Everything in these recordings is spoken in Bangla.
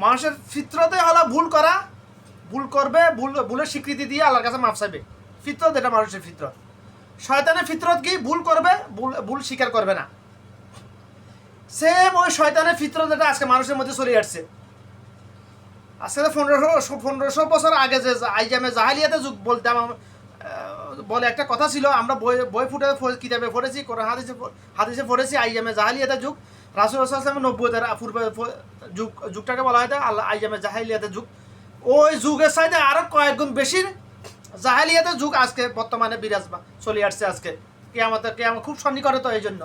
মানুষের ফিতরতে হলো ভুল করা, ভুল করবে, ভুলের স্বীকৃতি দিয়ে আল্লাহর কাছে মাফ চাইবে। ফিতরত এটা মানুষের ফিতরত। শয়তানের ফিতরত কি? ভুল করবে, ভুল স্বীকার করবে না। সেম ওই শয়তানের ফিতরত এটা আজকে মানুষের মধ্যে চলে আসছে। আজকে 1500 বছর আগে যে আইজামে জাহালিয়াতে যুগ বলতাম, বলে একটা কথা ছিল, আমরা বই ফুটে কিতাবে পড়েছি, কোরআন হাদিসে পড়েছি, আইজামে জাহালিয়াতে যুগ। রাসূলুল্লাহ সাল্লাল্লাহু আলাইহি ওয়াসাল্লাম 90 পূর্বে যুগটাকে বলা হয় আল্লাহ আইজামে জাহালিয়াতে যুগ। ওই যুগের সাথে আরো কয়েক গুণ বেশি জাহালিয়াতে যুগ আজকে বর্তমানে বিরাজমান চলে আসছে। আজকে কিয়ামত খুব সন্নিকটে, তো এই জন্য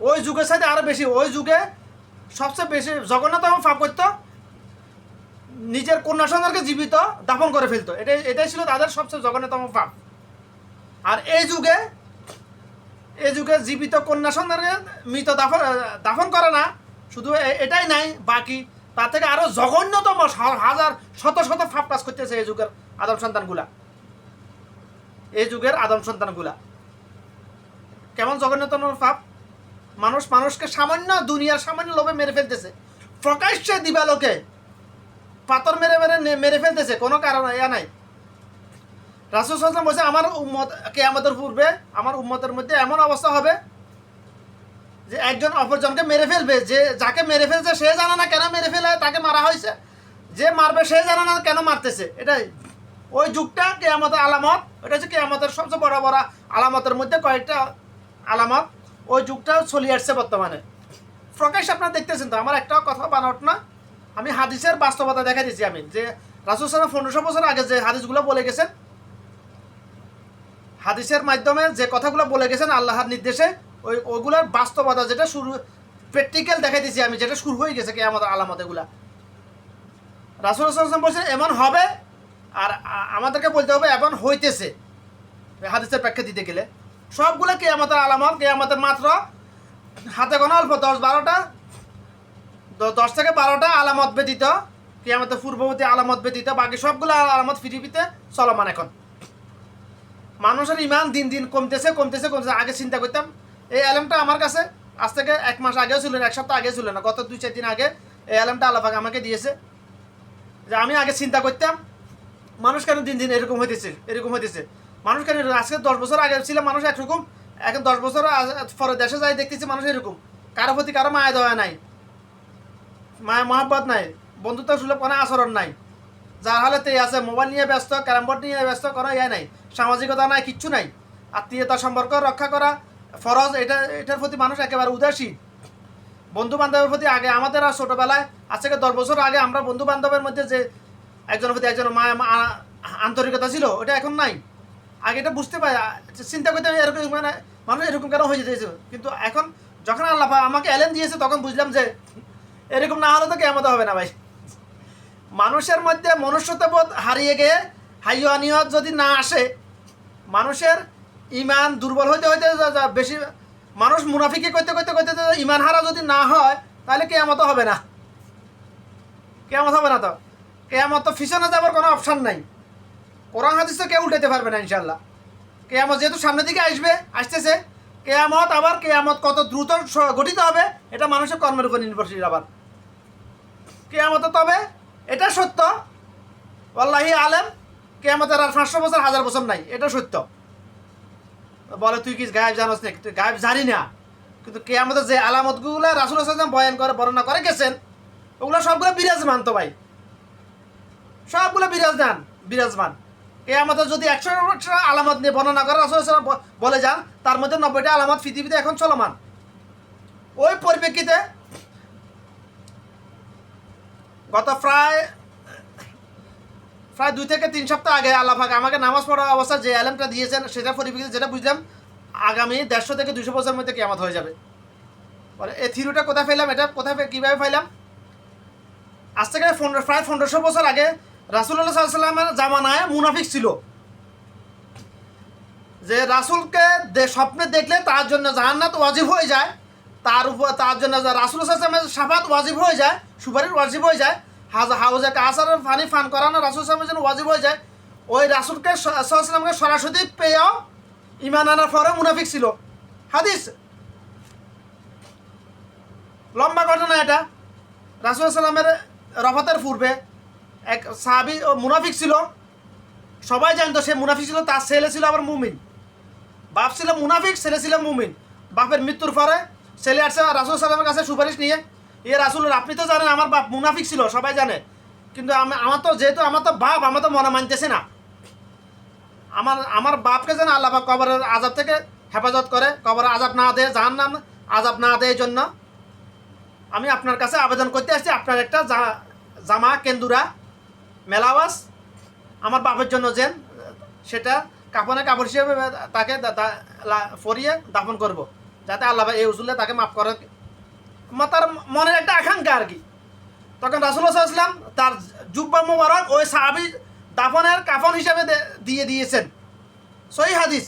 ওই যুগের সাথে আরো বেশি। ওই যুগে সবচেয়ে বেশি জঘন্যতম পাপ করতো, নিজের কন্যা সন্তানকে জীবিত দাফন করে ফেলতো। এটাই ছিল তাদের সবচেয়ে জঘন্যতম পাপ। আর এই যুগে জীবিত কন্যা সন্তানকে মৃত দাফন করে না, শুধু এটাই নাই, বাকি তার থেকে আরো জঘন্যতম হাজার শত শত পাপ কাজ করতেছে এই যুগের আদম সন্তানগুলা। কেমন জঘন্যতম পাপ! মানুষকে সামান্য দুনিয়ার সামান্য লোভে মেরে ফেলতেছে, প্রকাশ্যে দিবালোকে পাথর মেরে ফেলতেছে, কোনো কারণ নাই। রাসূল সাল্লাল্লাহু আলাইহি ওয়াসাল্লাম বলছে, আমার উম্মত কিয়ামতের পূর্বে আমার উম্মতের মধ্যে এমন অবস্থা হবে যে একজন অপরজনকে মেরে ফেলবে, যে যাকে মেরে ফেলছে সে জানে না কেন মেরে ফেলে তাকে মারা হয়েছে, যে মারবে সে জানে না কেন মারতেছে। এটাই ওই যুগটা কিয়ামতের আলামত। এটা হচ্ছে কিয়ামতের সবচেয়ে বড় বড় আলামতের মধ্যে কয়েকটা আলামত। ওই যুগটাও চলে আসছে বর্তমানে। প্রকাশ আপনারা দেখতেছেন তো, আমার একটাও কথা বানাওট না, আমি হাদিসের বাস্তবতা দেখা দিচ্ছি। আমি যে রাসূল সাল্লাল্লাহু আলাইহি ওয়াসাল্লাম 1500 বছর আগে যে হাদিসগুলো বলে গেছেন, হাদিসের মাধ্যমে যে কথাগুলো বলে গেছেন আল্লাহর নির্দেশে, ওইগুলোর বাস্তবতা যেটা শুরু প্র্যাকটিক্যাল দেখাই দিচ্ছি আমি, যেটা শুরু হয়ে গেছে কি আমাদের আলামত এগুলা। রাসূল সাল্লাল্লাহু আলাইহি ওয়াসাল্লাম বলছেন এমন হবে, আর আমাদেরকে বলতে হবে এমন হইতেছে। হাদিসের ব্যাখ্যা দিতে গেলে সবগুলো কিয়ামতের আলামত, কিয়ামতের মাত্র হাতে গোনা অল্প 10 থেকে 12টা আলামত ব্যতীত, কিয়ামতের পূর্ববর্তী আলামত ব্যতীত বাকি সবগুলো আলামত পৃথিবীতে চলমান। এখন মানুষের ইমান দিন দিন কমতেছে। আগে চিন্তা করতাম, এই আলেমটা আমার কাছে আজ থেকে 1 মাস আগেও ছিল না, 1 সপ্তাহ আগেও ছিল না, গত 2-4 দিন আগে এই আলেমটা আল্লাহ পাক আমাকে দিয়েছে। যে আমি আগে চিন্তা করতাম মানুষ কেন দিন দিন এরকম হইতেছে। মানুষ কেন আজকে 10 বছর আগে ছিল মানুষ একরকম, এখন 10 বছর পরে দেশে যাই দেখতেছি মানুষ এরকম, কারো প্রতি কারো মায়া দেওয়া নাই, মায়া মহাব্বত নাই, বন্ধুত্ব সুলভ কোনো আচরণ নাই, যার হালেতেই আছে মোবাইল নিয়ে ব্যস্ত, ক্যারাম বোর্ড নিয়ে ব্যস্ত, কোনো নাই, সামাজিকতা নাই, কিচ্ছু নাই। আত্মীয়তা সম্পর্ক রক্ষা করা ফরজ, এটার প্রতি মানুষ একেবারে উদাসীন। বন্ধু বান্ধবের প্রতি আগে আমাদের ছোটবেলায় আজ থেকে 10 বছর আগে আমরা বন্ধু বান্ধবের মধ্যে যে একজনের প্রতি একজনের আন্তরিকতা ছিল, ওটা এখন নাই। আগে এটা বুঝতে পারি, চিন্তা করতে এরকম মানে মানুষ এরকম কেন হয়ে যেতেছে। কিন্তু এখন যখন আল্লাহ আমাকে এলেন দিয়েছে তখন বুঝলাম যে এরকম না হলে তো কিয়ামত হবে না ভাই। মানুষের মধ্যে মনুষ্যত্ববোধ হারিয়ে গিয়ে হাইয়ানিয়ত যদি না আসে, মানুষের ইমান দুর্বল হইতে বেশি, মানুষ মুনাফিকি করতে ইমান হারা যদি না হয়, তাহলে কিয়ামত হবে না। তো কিয়ামত তো পিছনে যাবার কোনো অপশন নাই। কোরআন হাদিস তো কেউ উল্টাতে পারবে না ইনশাল্লাহ। কিয়ামত যেহেতু সামনের দিকে আসতেছে, কিয়ামত কত দ্রুত গঠিত হবে এটা মানুষের কর্মের উপর নির্ভরশীল। আবার কিয়ামত তবে এটা সত্য, ওয়াল্লাহি আলেম, কিয়ামতের আর 500 বছর 1000 বছর নাই, এটা সত্য। বলে তুই কি গায়েব জানোস না? তুই গায়েব জানি না, কিন্তু কিয়ামতের যে আলামতগুলো রাসূল সাল্লাল্লাহু আলাইহি ওয়াসাল্লাম বর্ণনা করে গেছেন, ওগুলো সবগুলো বিরাজমান। তো ভাই সবগুলো বিরাজমান। কিয়ামতের যদি 100টা আলামত নিয়ে বর্ণনা করে রাসূল সাল্লাল্লাহু আলাইহি ওয়াসাল্লাম বলে যান, তার মধ্যে 90টা আলামত পৃথিবীতে এখন চলমান। ওই পরিপ্রেক্ষিতে গত প্রায় 2 থেকে 3 সপ্তাহ আগে আল্লাহ পাক আমাকে নামাজ পড়া অবস্থায় যে আলেমটা দিয়েছেন, সেটা পরিপ্রেক্ষিতে যেটা বুঝলাম, আগামী 150 থেকে 200 বছরের মধ্যে কিয়ামত হয়ে যাবে। বলে এই থিওরিটা কোথায় পেলাম, এটা কীভাবে পাইলাম? আজ থেকে প্রায় 1500 বছর আগে রাসূলুল্লাহ সাল্লাল্লাহু আলাইহি ওয়াসাল্লামের জামানায় মুনাফিক ছিল, যে রাসূলকে স্বপ্নে দেখলে তার জন্য জান্নাত ওয়াজিব হয়ে যায়, তার জন্য রাসূল সাল্লাল্লাহু আলাইহি ওয়াসাল্লামের শাফাত ওয়াজিব হয়ে যায়, সুপারিশ ওয়াজিব হয়ে যায়, হাউজে কাউসারের পানি পান করানো রাসূল সাল্লাল্লাহু আলাইহি ওয়াসাল্লামের জন্য ওয়াজিব হয়ে যায়। ওই রাসূলকে সাল্লাল্লাহু আলাইহি ওয়াসাল্লামকে সরাসরি পেয়েও ঈমান আনার পরে মুনাফিক ছিল। হাদিস লম্বা ঘটনা এটা। রাসূলুল্লাহ সাল্লামের রফাতের পূর্বে এক সাহাবী ও মুনাফিক ছিল, সবাই জানতো সে মুনাফিক ছিল, তার ছেলে ছিল আবার মুমিন। বাপ ছিল মুনাফিক, ছেলে ছিল মুমিন। বাপের মৃত্যুর পরে ছেলে আসছে রাসূলুল্লাহ সাল্লামের কাছে সুপারিশ নিয়ে, রাসূল আপনি তো জানেন আমার বাপ মুনাফিক ছিল, সবাই জানে, কিন্তু আমার তো যেহেতু আমার তো বাপ, আমার তো মনে মানতেছে না, আমার বাপকে যেন আল্লাহ পাক কবরের আযাব থেকে হেফাজত করে, কবরের আযাব না দেয়, জাহান্নাম আযাব না দেয়, জন্য আমি আপনার কাছে আবেদন করতে আসছি, আপনার একটা জামা কেন্দুরা মেলাওয়াজ আমার বাপের জন্য যেন সেটা কাপড় হিসেবে তাকে পরিয়ে দাফন করব, যাতে আল্লাহ এই উসুলে তাকে মাফ করে, তার মনের একটা আকাঙ্ক্ষা আর কি। তখন রাসূলুল্লাহ সাল্লাল্লাহু আলাইহি ওয়াসাল্লাম তার জুব্বা মুবারক ওই সাহাবী দাফনের কাফন হিসেবে দিয়ে দিয়েছেন। সহিহ হাদিস,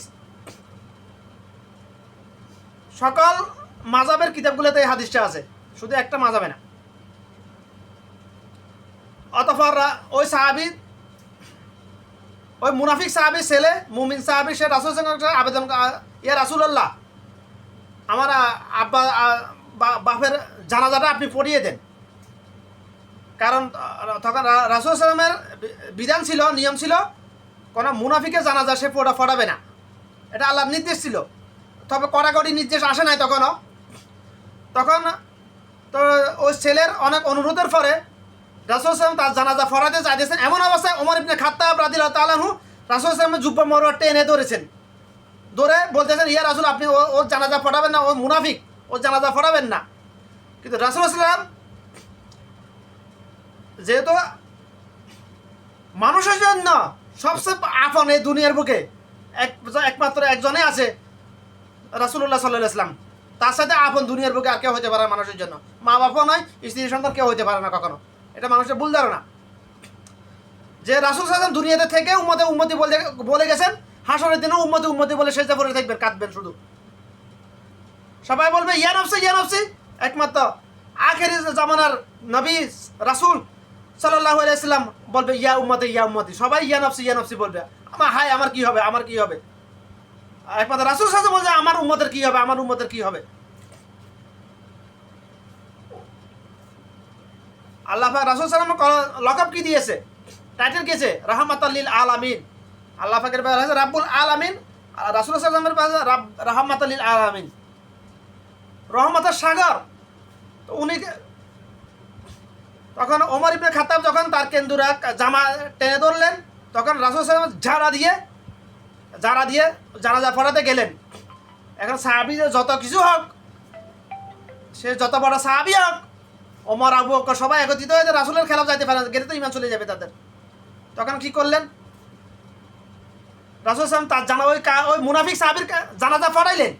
সকল মাযহাবের কিতাবগুলোতে এই হাদিসটা আছে, শুধু একটা মাযহাবে না। অতঃপর ওই সাহাবী, ওই মুনাফিক সাহাবীর ছেলে মুমিন সাহাবী, সে রাসূলের কাছে আবেদন, ইয়া রাসূলুল্লাহ আমার আব্বা বাপের জানাজাটা আপনি পড়িয়ে দেন। কারণ তখন রাসূল সাল্লামের বিধান ছিল, নিয়ম ছিল, কোনো মুনাফিকের জানাজা সে পড়াবে না, এটা আল্লাহর নির্দেশ ছিল। তবে কড়াকড়ি নির্দেশ আসে নাই তখন তো ওই ছেলের অনেক অনুরোধের পরে রাসূল সাল্লাম তার জানাজা পড়াতে চাইতেছেন। এমন অবস্থায় ওমর ইবনে খাত্তাব রাদিয়াল্লাহু তাআলা আনহু রাসূল সাল্লামের জুব্বা মোবারক টেনে ধরেছেন, ধরে বলতেছেন, ইয়া রাসূল আপনি ওর জানাজা পড়াবেন না, ও মুনাফিক, ওর জানাজা পড়াবেন না। কিন্তু রাসূল সাল্লাম যেহেতু মানুষের জন্য সবচেয়ে আপন এই দুনিয়ার বুকে একমাত্র একজনে আছে রাসূলুল্লাহ সাল্লাল্লাহু আলাইহি ওয়াসাল্লাম, তার সাথে আপন দুনিয়ার বুকে আর কেউ হতে পারে না মানুষের জন্য। মা বাবাও নয়, স্ত্রী সন্তান কেউ হতে পারে না কখনো, এটা মানুষের ভুল ধারণা। যে রাসূল সাল্লাল্লাহু আলাইহি ওয়াসাল্লাম দুনিয়াতে থেকে উম্মতি বলে গেছেন, হাসরের দিনে উম্মতি বলে সেজদা পড়ে থাকবেন, কাঁদবেন শুধু। সবাই বলবে ইয়া নফসি ইয়া নফসি, একমাত্র আখেরি জামানার নবী রাসূল সাল্লাল্লাহু আলাইহি ওয়াসাল্লাম বলবে ইয়া উম্মতি, সবাই ইয়া নফসি বলবে, আমার কি হবে, আমার কি হবে। একমাত্র রাসূল সাল্লাল্লাহু আলাইহি ওয়াসাল্লাম বলছে আমার উম্মতের কি হবে, আমার উম্মতের কি হবে। আল্লাহ পাক রাসূল সাল্লাল্লাহু আলাইহি ওয়াসাল্লাম লকব কি দিয়েছে, টাইটেল দিয়েছে রাহমাতাল লিল আলামিন। আল্লাহ পাকের ব্যাপারে আছে রাব্বুল আলামিন, রাসূল সাল্লাল্লাহু আলাইহি ওয়াসাল্লামের ব্যাপারে রাহমাতাল লিল আলামিন, রহমতের সাগর। তো উনি তখন ওমর ইবনে খাত্তাব যখন তার কেন্দুরা জামা টেনে ধরলেন, তখন রাসূল সাল্লাল্লাহু আলাইহি ওয়াসাল্লাম ঝাড়া দিয়ে জানাজা পড়াতে গেলেন। এখন সাহাবী যত কিছু হোক, সে যত বড় সাহাবী হোক, ওমর আবু বকর সবাই একত্রিত হয়ে রাসূলের খেলাফ যাইতে পারে না, গেলে তো ঈমান চলে যাবে তাদের। তখন কি করলেন, রাসূল সাল্লাল্লাহু আলাইহি ওয়াসাল্লাম তার ওই মুনাফিক সাহাবীর জানাজা পড়াইলেন।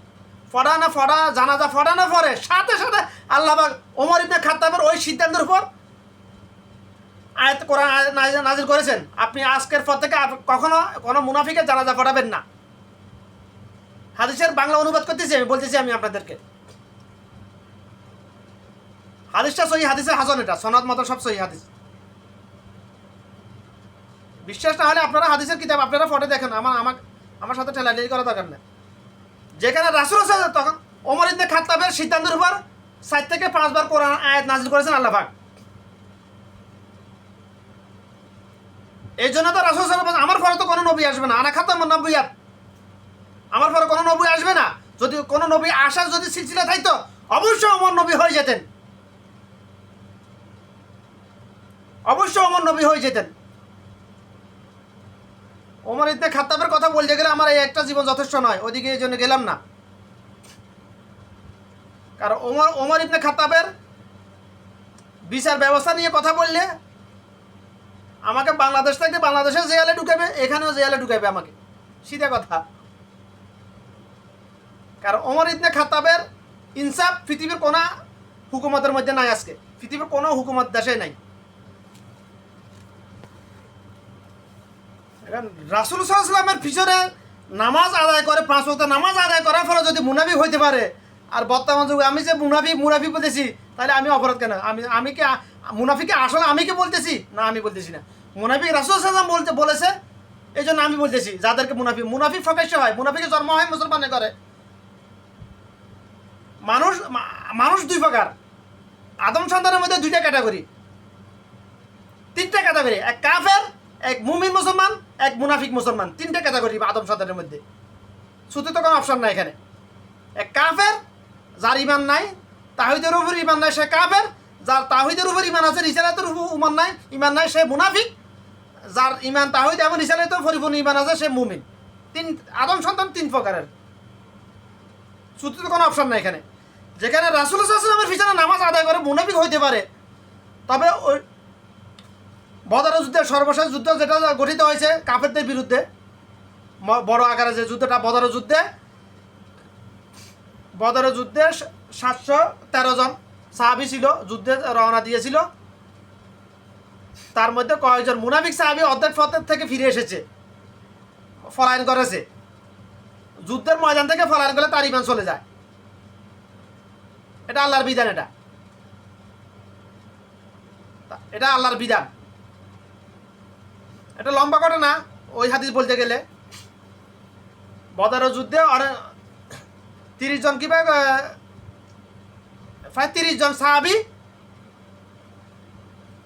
জানাজা পড়ানোর পরে সাথে সাথে আল্লাহ পাক ওমর ইবনে খাত্তাবের ওই সিদ্ধান্তের উপর আয়াত কোরআন নাযিল করেছেন, আপনি আজকের পর থেকে কখনো কোনো মুনাফিকের জানাজা পড়াবেন না। হাদিসের বাংলা অনুবাদ করতেছি, বলতেছি আমি আপনাদেরকে, হাদিসটা সহিহ হাদিসে হাসান, এটা সনদ মতো সব সহিহ হাদিস। বিশ্বাস না হলে আপনারা হাদিসের কিতাব আপনারা পড়ে দেখেন, আমার সাথে ঠেলাঠেলি করা দরকার নেই। যেখানে রাসূল সাল্লাল্লাহু তখন ওমর ইবনে খাত্তাবের সিদ্ধান্তের উপর 4 থেকে 5 বার কোরআন আয়াত নাযিল করেছেন আল্লাহ পাক। এই জন্য তো রাসূল সাল্লাল্লাহু আলাইহি ওয়াসাল্লাম আমার পরে তো কোনো নবী আসবে না, আনা খাতামুন নবিয়্যাত, আমার পরে কোনো নবী আসবে না। যদি কোনো নবী আসার যদি সিলসিলা থাকতো অবশ্যই ওমর নবী হয়ে যেতেন, অবশ্যই ওমর নবী হয়ে যেতেন। ওমর ইবনে খাত্তাবের কথা বলতে গেলে আমার এই একটা জীবন যথেষ্ট নয়, ওইদিকে এই জন্য গেলাম না। কারণ ওমর ইবনে খাত্তাবের বিচার ব্যবস্থা নিয়ে কথা বললে আমাকে বাংলাদেশ থেকে বাংলাদেশের জেলে ঢুকাবে, এখানেও জেলে ঢুকাবে আমাকে, সিধা কথা। কারণ ওমর ইবনে খাত্তাবের ইনসাফ পৃথিবীর কোনো হুকুমতের মধ্যে নাই, আজকে পৃথিবীর কোনো হুকুমত দেশে নাই। রাসূল সাল্লাল্লাহু আলাইহি ওয়াসাল্লামের পিছনে নামাজ আদায় করে, 5 ওয়াক্ত নামাজ আদায় করার ফলে যদি মুনাফিক হইতে পারে, আর বর্তমান যুগে আমি যে মুনাফিক বলতেছি, তাহলে আমি অপরাধ কেন? আমি কি মুনাফিকে আসলে আমি কি বলতেছি? না, আমি বলতেছি না, মুনাফিক রাসূল সাল্লাল্লাহু আলাইহি ওয়াসাল্লাম বলেছে, এই জন্য আমি বলতেছি। যাদেরকে মুনাফিক প্রকাশ্য হয়, মুনাফিকের জন্ম হয় মুসলমানে করে। মানুষ 2 প্রকার, আদম সন্তানের মধ্যে দুইটা ক্যাটাগরি, তিনটা ক্যাটাগরি, এক কাফের, এক মুমিন মুসলমান, এক মুনাফিক মুসলমান, তিনটা ক্যাটাগরি আদম সন্তানের মধ্যে। শুধু তো কোনো অপশন নাই এখানে। এক কাফের, যার ইমান নাই, তাহিদের উপর ইমান নাই, সে কাফের। যার তাহিদের উপর ইমান আছে, রিসালাতের উপর ইমান নাই, সে মুনাফিক। যার ইমান তাহিদ এবং রিসালাতের পরিপূর্ণ ইমান আছে, সে মুমিন। আদম সন্তান তিন প্রকারের, শুধু তো কোনো অপশন নাই এখানে। যেখানে রাসূলুল্লাহ সাল্লাল্লাহু আলাইহি ওয়াসাল্লামের পিছনে নামাজ আদায় করে মুনাফিক হইতে পারে, তবে ওই বদর যুদ্ধের সর্বশেষ যুদ্ধ যেটা গঠিত হয়েছে কাফেরদের বিরুদ্ধে, বড় আকারে যে যুদ্ধটা বদর যুদ্ধে 713 জন সাহাবী ছিল, যুদ্ধে রওনা দিয়েছিল। তার মধ্যে কয়েকজন মুনাফিক সাহাবী অর্ধেক পথের থেকে ফিরে এসেছে, পলায়ন করেছে। যুদ্ধের ময়দান থেকে পলায়ন করলে তার ইমান চলে যায়। এটা আল্লাহর বিধান, এটা আল্লাহর বিধান। এটা লম্বা ঘটনা, ওই হাদিস বলতে গেলে বদর যুদ্ধে 30 জন কি প্রায় 30 জন সাহাবী,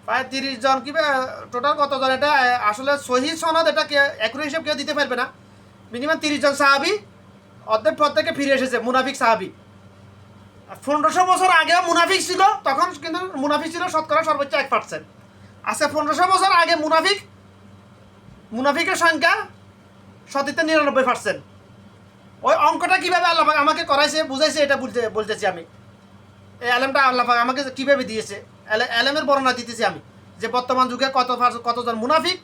প্রায় 30 জন কি টোটাল কতজন এটা আসলে সহিহ সনদ, এটা একুরেট হিসেব কেউ দিতে পারবে না। মিনিমাম 30 জন সাহাবী অর্ধেক পথ থেকে ফিরে এসেছে, মুনাফিক সাহাবী। 1500 বছর আগেও মুনাফিক ছিল, তখন কিন্তু মুনাফিক ছিল শতকরা সর্বোচ্চ 1%। আজকে 1500 বছর আগে মুনাফিকের সংখ্যা সতীতে 99%। ওই অঙ্কটা কীভাবে আল্লাহ পাক আমাকে করাইছে, বুঝাইছে, এটা বলতেছি আমি। এই আলেমটা আল্লাহ পাক আমাকে কীভাবে দিয়েছে, আলেমের বর্ণনা দিতেছি আমি, যে বর্তমান যুগে কতজন মুনাফিক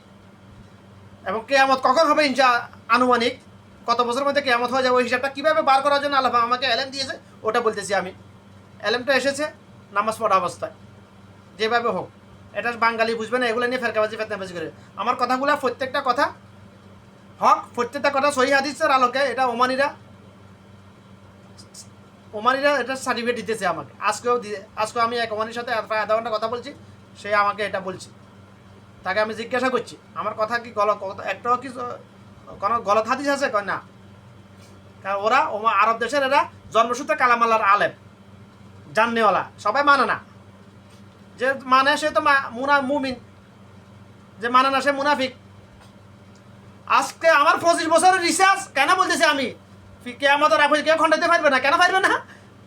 এবং কেয়ামত কখন হবে আনুমানিক কত বছরের মধ্যে কেয়ামত হয়ে যাবে, ওই হিসাবটা কীভাবে বার করার জন্য আল্লাহ পাক আমাকে আলেম দিয়েছে, ওটা বলতেছি আমি। আলেমটা এসেছে নামাজ পড়া অবস্থায়, যেভাবে হোক। এটা বাঙালি বুঝবে না, এগুলো নিয়ে ফেতনাবাজি করে। আমার কথাগুলো প্রত্যেকটা কথা হক, প্রত্যেকটা কথা সহিহ হাদিসের আলোকে। এটা ওমানিরা এটা সার্টিফিকেট দিতেছে আমাকে। আজকেও আমি এক ওমানির সাথে প্রায় আধা ঘন্টা কথা বলছি, সে আমাকে এটা বলছে। তাকে আমি জিজ্ঞাসা করছি আমার কথা কি একটাও কি কোনো গলত হাদিস আছে? কয় না। কারণ ওরা আরব দেশের এরা জন্মসূত্রে কালামাল্লার আলেম, জাননেওয়ালা, সবাই মানে না। যে মানে সে তো মুমিন, যে মানে না সে মুনাফিক। আজকে আমার 25 বছরের রিসার্চ কেন বলতেছি আমি, কিয়ামতের আগে কেউ খণ্ডাতে পারবে না। কেন পারবে না?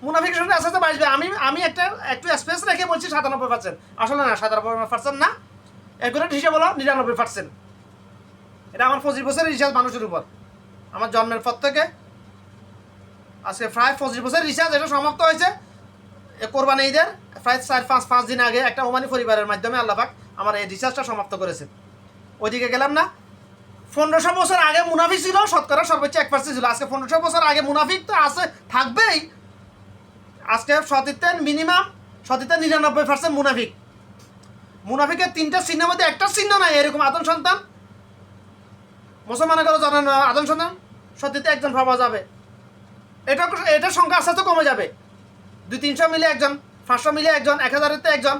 মুনাফিকের সঙ্গে আস্তে আস্তে বাঁচবে। আমি একটু স্পেস রেখে বলছি 97%, আসলে না 97% না, একুরেট হিসেবে বলো 99%। এটা আমার 25 বছরের রিসার্চ মানুষের উপর, আমার জন্মের পর থেকে আজকে প্রায় 25 বছরের রিসার্চ। এটা সমাপ্ত হয়েছে কোরবানি ঈদের প্রায় 4-5 দিন আগে। একটা ওমানি পরিবারের মাধ্যমে আল্লাহ পাক আমার এই রিসার্চটা সমাপ্ত করেছেন। ওইদিকে গেলাম না। 1500 বছর আগে মুনাফিক ছিল শতকরা সর্বোচ্চ 1% ছিল। আজকে 1500 বছর আগে মুনাফিক তো আছে, থাকবেই। আজকে সতীর্থের মিনিমাম 99% মুনাফিক। মুনাফিকের 3টা চিহ্নের মধ্যে একটা চিহ্ন নাই এরকম আদম সন্তান। মুসলমানের ঘরে জানেন আদম সন্তান সতীর্থে একজন পাওয়া যাবে। এটার সংখ্যা আস্তে আস্তে কমে যাবে। 200-300 মিলে একজন, 500 মিলে একজন, 1000-তে একজন।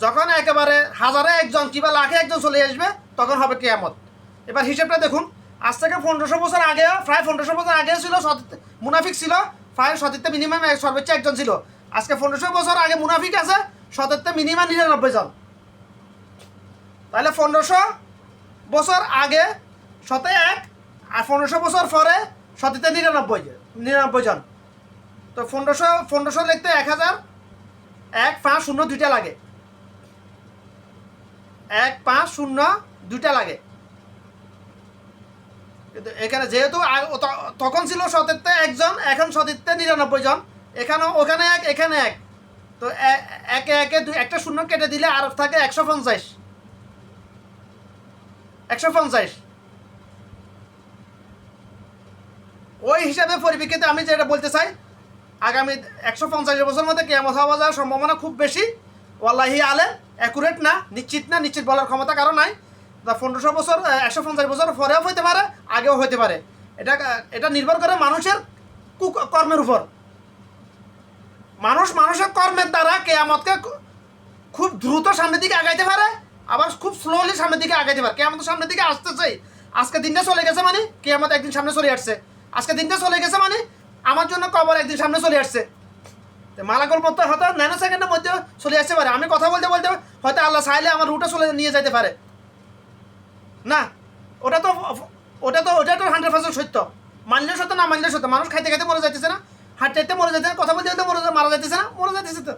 যখন একেবারে হাজারে একজন কিংবা লাখে একজন চলে আসবে, তখন হবে কিয়ামত। এবার হিসেবটা দেখুন, আজ থেকে 1500 বছর আগে, প্রায় 1500 বছর আগে ছিল মুনাফিক ছিল প্রায় সতীর্থে মিনিমাম সর্বোচ্চ একজন ছিল। আজকে 1500 বছর আগে মুনাফিক আছে সতীর্থে মিনিমাম 99 জন। তাহলে 1500 বছর আগে 101, আর 1500 বছর পরে সতীর্থে 99 জন। তো 1500 লিখতে 1000, 150 দুইটা লাগে, 150 দুইটা লাগে। কিন্তু এখানে যেহেতু তখন ছিল সতীর্থে একজন, এখন সতীর্থে 99 জন। ওখানে এক, এখানে এক, তো একে একে একটা শূন্য কেটে দিলে আর থাকে 150। ওই হিসাবে পরিপ্রেক্ষিতে আমি যেটা বলতে চাই, আগামী 150 বছরের মধ্যে কিয়ামত হওয়া যাওয়ার সম্ভাবনা খুব বেশি। ওয়াল্লাহি আলেম, অ্যাকুরেট না, নিশ্চিত না, নিশ্চিত বলার ক্ষমতা কারো নাই। 1500 বছর 150 বছর পরেও হইতে পারে, আগেও হইতে পারে। এটা নির্ভর করে মানুষের কর্মের উপর। মানুষের কর্মের দ্বারা কিয়ামতকে খুব দ্রুত সামনের দিকে আগাইতে পারে, আবার খুব স্লোলি সামনের দিকে আগাইতে পারে। কিয়ামত সামনের দিকে আসতেছে, আজকে দিনটা চলে গেছে মানে কিয়ামত একদিন সামনে চলে আসছে। আজকে দিনটা চলে গেছে মানে আমার জন্য কবর একদিন সামনে চলে আসছে। মালাকুল মত হয়তো ন্যানো সেকেন্ডের মধ্যে চলে আসতে পারে। আমি কথা বলতে বলতে হয়তো আল্লাহ চাইলে আমার রুটে চলে নিয়ে যেতে পারে না। ওটা তো 100% সত্য। মানলে সত্য, না মানলে সত্য। মানুষ খাইতে খাইতে মরে যাইতেছে না, হাঁটতে হাঁটতে মরে যাইতেছে, কথা বলতে বলতে মারা যাইতেছে না, মরে যাইতেছে তো।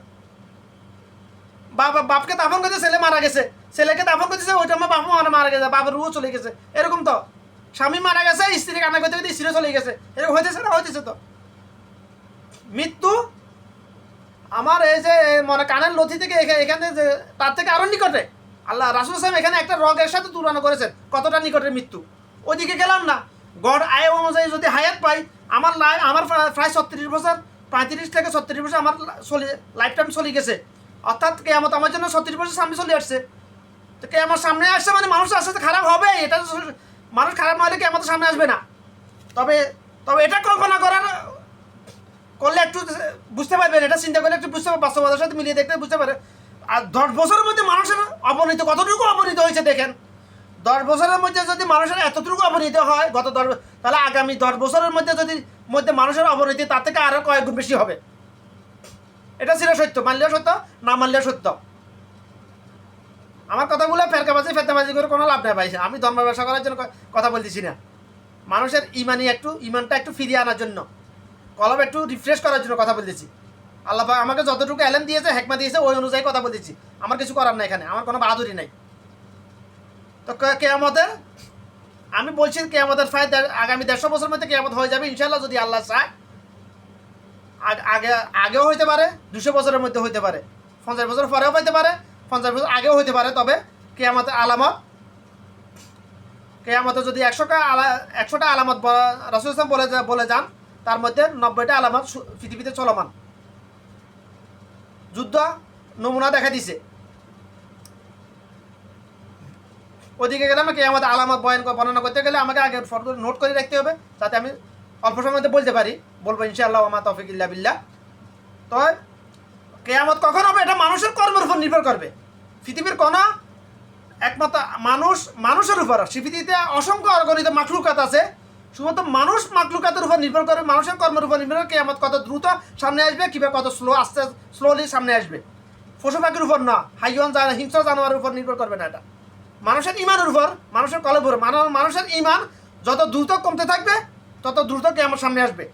বাপকে দাফন করতে ছেলে মারা গেছে, ছেলেকে দাফন করতেছে, ওইটা আমার বাপ মারা গেছে, বাপের রুও চলে গেছে। এরকম তো স্বামী মারা গেছে, স্ত্রী কান্না করতে করতে স্ত্রী চলে গেছে, এরকম হইতেছে না, হইতেছে তো। মৃত্যু আমার এই যে মনে কানের লথি থেকে এখানে যে তার থেকে আরো নিকটে। আল্লাহ রাসূল সাহেব এখানে একটা রোগের সাথে তুলনা করেছেন, কতটা নিকটের মৃত্যু। ওইদিকে গেলাম না, গড় আয় অনুযায়ী যদি হায়াত পাই, আমার প্রায় 36 বছর, 35 থেকে 36 বছর আমার লাইফ টাইম চলে গেছে। অর্থাৎ কেয়ামত আমার জন্য 36 বছর সামনে চলে আসছে। তো কেয়ামত সামনে আসছে মানে মানুষ আস্তে আস্তে খারাপ হবে, এটা মানুষ খারাপ না হলে কেয়ামত সামনে আসবে না। তবে এটা কল্পনা করলে একটু বুঝতে পারবেন, এটা চিন্তা করলে একটু বুঝতে পারবেন, বাস্তবতার সাথে মিলিয়ে দেখতে বুঝতে পারে। আর 10 বছরের মধ্যে মানুষের অবনতি কতটুকু অবনতি হয়েছে দেখেন। 10 বছরের মধ্যে যদি মানুষের এতটুকু অবনতি হয় তাহলে আগামী 10 বছরের মধ্যে মানুষের অবনতি তার থেকে আরো কয়েক গুণ বেশি হবে। এটা ছিল সত্য, মানলেও সত্য, না মানলেও সত্য। আমার কথাগুলো ফেরকাবাজি করে কোনো লাভ নাই ভাই। আমি ধর্ম ব্যবসা করার জন্য কথা বলতেছি না, মানুষের ইমানটা একটু ফিরিয়ে আনার জন্য, কলম একটু রিফ্রেশ করার জন্য কথা বলতেছি। আল্লাহ পাক আমাকে যতটুকু এলেম দিয়েছে, হেকমা দিয়েছে, ওই অনুযায়ী কথা বলতেছি। আমার কিছু করার নাই এখানে, আমার কোনো বাহাদুরি নাই। তো কেয়ামতের আমি বলছি, কেয়ামতের প্রায় আগামী 150 বছরের মধ্যে কেয়ামত হয়ে যাবে ইনশাআল্লাহ, যদি আল্লাহ চায়। আগেও হইতে পারে, 200 বছরের মধ্যে হইতে পারে, 50 বছর পরেও হইতে পারে, 50 বছর আগেও হইতে পারে। তবে কেয়ামতের আলামত, কেয়ামতে যদি 100টা আলামত রাসূল সাল্লাল্লাহু বলে যান, তার মধ্যে 90টা আলামত পৃথিবীতে চলমান। যুদ্ধ নমুনা দেখা দিছে। ওদিকে গেলে আমাকে আমাদের আলামত বর্ণনা করতে গেলে আমাকে আগে নোট করে রাখতে হবে, যাতে আমি অল্প সময়ের মধ্যে বলবো ইনশাআল্লাহ, ওয়া মা তৌফিক ইল্লা বিল্লাহ। তো কিয়ামত কখন হবে এটা মানুষের কর্মের উপর নির্ভর করবে। পৃথিবীর কোনো একমাত্র মানুষের উপর, পৃথিবীতে অসংখ্য অগণিত মাখলুকাত আছে, শুধুমাত্র মানুষ মাখলুকাতের উপর নির্ভর করে, মানুষের কর্মের উপর নির্ভর করে কিয়ামত কত দ্রুত সামনে আসবে, কিংবা কত স্লোলি সামনে আসবে। পশু পাখির উপর না, হিংস্র জানোয়ারের উপর নির্ভর করবে না। এটা মানুষের ইমানের উপর, মানুষের কলের উপর। মানুষের ইমান যত দ্রুত কমতে থাকবে, তত দ্রুত কিয়ামত সামনে আসবে।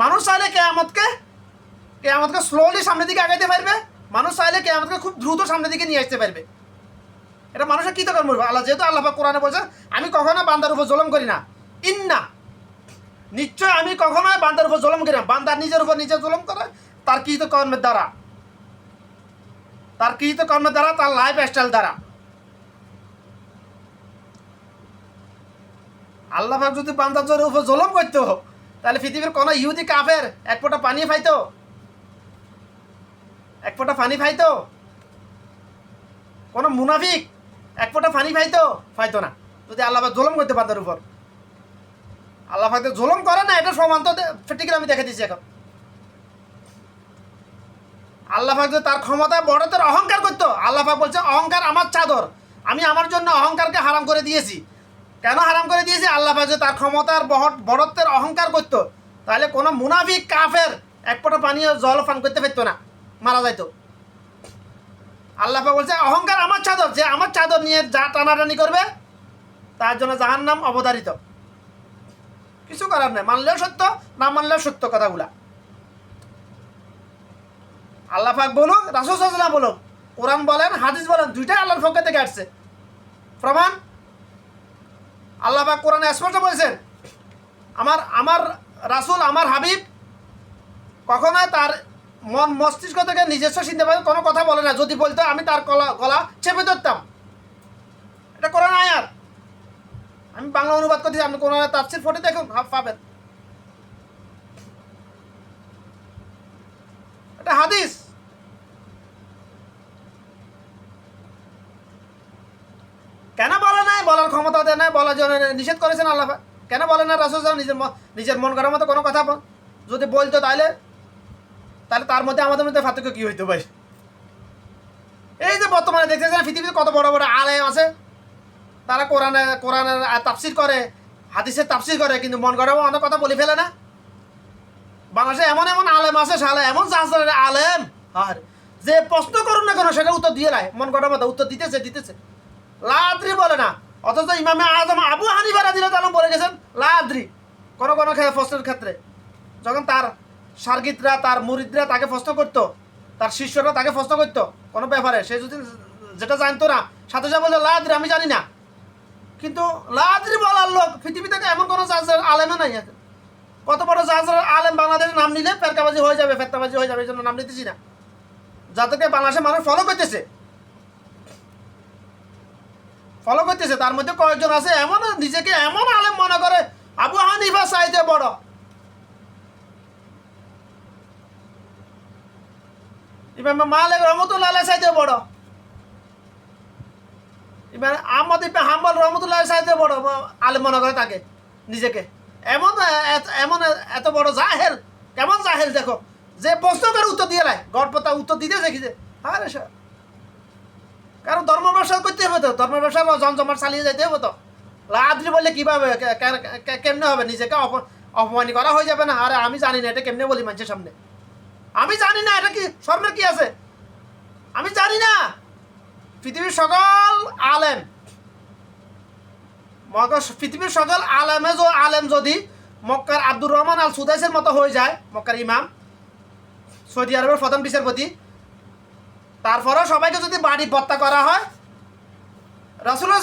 মানুষ চাইলে কেয়ামতকে স্লোলি সামনের দিকে আগাইতে পারবে, মানুষ চাইলে কেয়ামতকে খুব দ্রুত সামনের দিকে নিয়ে আসতে পারবে। এটা মানুষের কৃতকর্ম। আল্লাহ যেহেতু আল্লাহ পাক কোরআনে বলছেন, আমি কখনো বান্দার উপর জুলুম করি না, নিশ্চয় আমি কখনোই বান্দার উপর জুলুম করি না। বান্দার নিজের উপর নিজে জুলুম করে তার কৃতকর্মের দ্বারা, তার লাইফ স্টাইল দ্বারা। আল্লাহ পাক যদি বান্দার উপর জুলুম করতো, তাহলে পৃথিবীর কোনো ইহুদি কাফের এক ফোঁটা পানি ফাইতো? কোনো মুনাফিক এক ফোঁটা পানি ফাইতো না, যদি আল্লাহ পাক জুলুম করতে বান্দার উপর। আল্লাহ পাক জুলুম করে না, এটা সমান তো প্র্যাকটিক্যালি আমি দেখে দিচ্ছি এখন। আল্লাহ পাক তার ক্ষমতা বড়দের অহংকার করতো, আল্লাহ পাক বলছে অহংকার আমার চাদর, আমি আমার জন্য অহংকারকে হারাম করে দিয়েছি। কেন হারাম করে দিয়েছে? আল্লাহ পাক তার ক্ষমতার বড়ত্বের অহংকার করতো, তাহলে কোনো মুনাফিক কাফের এক ফোঁটা পানীয় জল পান করতে পারতো না, মারা যাইতো। আল্লাহ পাক বলছে অহংকার আমার চাদর, যে আমার চাদর নিয়ে যা টানাটানি করবে তার জন্য জাহান্নাম অবধারিত। কিছু করার নেই, মানলেও সত্য, না মানলেও সত্য কথাগুলা। আল্লাহ পাক বলুক, রাসূল সাল্লাল্লাহু আলাইহি ওয়াসাল্লাম বলুক, কোরআন বলেন, হাদিস বলেন, দুইটাই আল্লাহর পক্ষ থেকে আসছে। প্রমাণ আল্লাহ পাক কোরআনে স্পষ্ট বলেছেন, আমার রাসূল, আমার হাবিব কখনোই তার মন মস্তিষ্ক থেকে নিজস্ব চিন্তা ভাবে কোনো কথা বলে না। যদি বলতো আমি তার গলা চেপে ধরতাম। এটা কোরআন আয়াত, আমি বাংলা অনুবাদ করতেছি, আপনি কোরআনের তাফসীর পড়ে দেখুন, পাবেন। এটা হাদিস। কেন বলে নাই? বলার ক্ষমতা দেয় নাই, বলার জন্য নিষেধ করেছেন আল্লাহ। কেন বলে না রাসূল নিজের মন করার মতো কোনো কথা যদি বলতো, তাহলে তার মধ্যে আমাদের মধ্যে পার্থক্য কি হইতো ভাই? এই যে বর্তমানে দেখতেছেন পৃথিবীতে কত বড় বড় আলেম আছে, তারা কোরআনের তাফসীর করে, হাদিসের তাফসীর করে, কিন্তু মন গড়াও অনেক কথা বলে ফেলে না। বাংলাদেশে এমন এমন আলেম আছে শালা, এমন জাহাজের আলেম, আর যে প্রশ্ন করুন না কেন সেটা উত্তর দিয়ে লাই, মন করার মতো উত্তর দিতেছে লাদ্রি বলে না। অথচ ইমামে আজম আবু হানিফা রাদিয়াল্লাহু তাআলা বলে গেছেন লাদ্রি কোন প্রশ্নের ক্ষেত্রে। যখন তার সার্গিতরা, তার মুরিদরা তাকে প্রশ্ন করতো, তার শিষ্যরা তাকে প্রশ্ন করতো কোনো ব্যাপারে, সে যদি যেটা জানতো না সাথে সাথে বলতো লাদ্রি, আমি জানি না। কিন্তু লাদ্রি বলার লোক পৃথিবীতে এমন কোনো জাহাজের আলেমে নাই আছে। কত বড় জাহাজের আলেম বাংলাদেশের নাম নিলে ফেরকাবাজি হয়ে যাবে, ফেতনাবাজি হয়ে যাবে, এই জন্য নাম নিতেছি না। যাদেরকে বাংলাদেশের মানুষ ফলো করতেছে তার মধ্যে কয়েকজন আছে এমন নিজেকে এমন আলেম মনে করে, আবু হানিফা চাইতে বড়, ইমাম মালিক রহমতুল্লাহ আলাইহি চাইতে বড়, ইমাম আহমদ ইবনে হাম্বল রহমতুল্লাহ চাইতে বড় আলেম মনে করে তাকে নিজেকে। এমন এমন এত বড় জাহেল, কেমন জাহেল দেখো, যে প্রশ্ন করে উত্তর দিয়ে লাই, গড়পতা উত্তর দিতে দেখিছে। আরে স্যার, কারণ ধর্ম ব্যবসা করতে হবে তো, ধর্ম ব্যবসা জমজমাট চালিয়ে যেতে হবে তো। লাদ্রি বললে কীভাবে কেমনে হবে, নিজেকে অপমানি করা হয়ে যাবে না। আরে আমি জানি না এটা কেমনে বলি মানুষের সামনে, আমি জানি না এটা কি শর্মের কি আছে, আমি জানি না। পৃথিবীর সকল আলেম, পৃথিবীর সকল আলেম যদি মক্কার আব্দুর রহমান আল সুদাইসের মতো হয়ে যায়, মক্কার ইমাম, সৌদি আরবের প্রধান বিচারপতি, তারপরেও সবাইকে যদি বাড়ি হত্যা করা হয়, রাসূলুল্লাহ